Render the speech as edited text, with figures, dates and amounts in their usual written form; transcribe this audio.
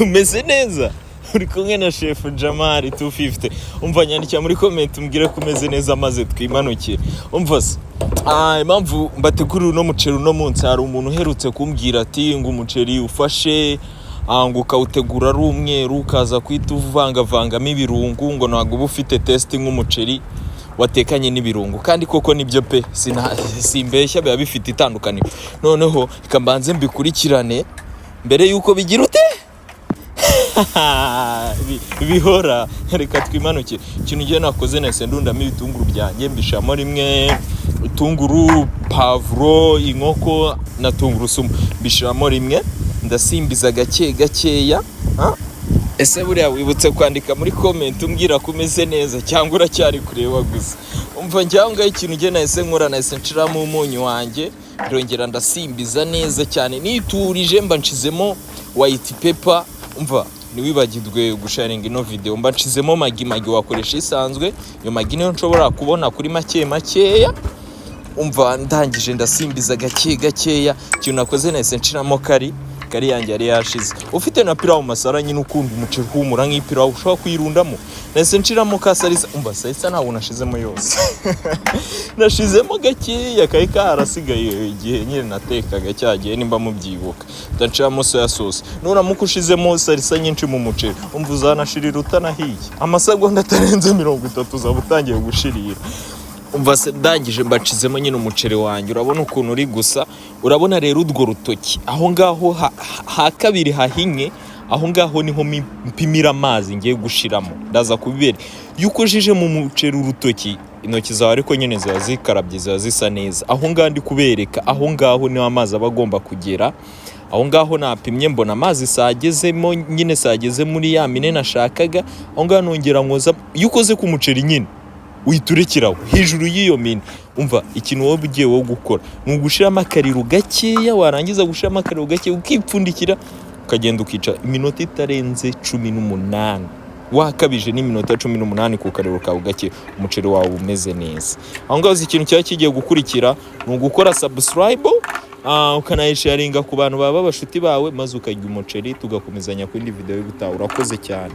umeze neza uri kumwe na chef Jamari 250 umva nyandikira muri comment umbwire ko umeze neza maze twimanukire umva se impamvu mbategura uno muceri uno munsi hari umuntu uherutse kumbwira ati ngo umuceri ufashe ngo ukawutegura ari umweru ukaza kwita uvangavangamo ibirungu ngo ntabwo uba ufite test nk'umuceri watekanye n'ibirungu kandi koko nibyo pe simbeshya biba bifite itandukaniro noneho ikambanze mbikurikirane mbere yuko bigira ute bihora reka twimanuke ikintu ngiye nakoze nese ndundamo ibitunguru byanjye mbishamo rimwe itunguru pavuro inkoko na tungurusumu mbishamo rimwe ndasimbiza gakeya ese buriya wibutse kwandika muri comment umbwira ko umeze neza cyangwa uracyari kureba gusa umva njyangaye ikintu ngiye nahise nkora nahise nshiramo umunyu wanjye ndongera ndasimbiza neza cyane niturije mba nshizemo white pepper umva niwibagirwe gusharinga ino video mba nshizemo magi wakoresha isanzwe iyo magi niyo nshobora kubona kuri makeya umva ndangije ndasimbiza gakeya ikintu nakoze nahise nshiramo kari yanjye yari yashize ufite na pilau masara nyine ukunda umuceri humura nk'ipirawu ushobora kuyirundamo nahise nshiramo kasalisa umva salisa ntabwo nashizemo yose nashizemo gakeya kari karasigaye igihe nyine natekaga cyagiye nimba mubyibuka ndashiramo soya sauce nuramuka ushizemo salisa nyinshi mu muceri umva uzanashirira utanahiye amasegonda atarenze 30 uzaba utangiye gushirira umva se ndangije mbacizemo nyine umuceri wanjye urabona ukuntu uri gusa urabona rero udwo rutoki aho ngaho ha kabiri hahinye aho ngaho niho mpimira amazi ngiye gushiramo ndaza kubibere yuko jije mu muceri urutoki intoki zawe ariko nyine ziba zikarabye ziba zisa neza aho ngaho ndi kubereka aho ngaho niho amazi aba agomba kugera aho ngaho napimye mbona amazi sagezemo nyine sageze muri ya mine nashakaga aho ngaho nongera nkoza yukoze ku muceri nyine uyiturekiraho hejuru y'iyo mine umva ikintu wowe ugiye wo gukora ni ugushiramo akariro gakeya warangiza gushiramo akariro gakeya ukipfundikira ukagenda ukica iminota itarenze 18 wakabije n'iminota 18 ku kariro kawe gake umuceri wawe umeze neza aho ngaho ikintu cyari kigiye gukurikira ni ugukora subscribe ukanayisharinga ku bantu baba bashuti bawe maze ukajya umuceri tugakomezanya ku indi video y'ubutaha urakoze cyane.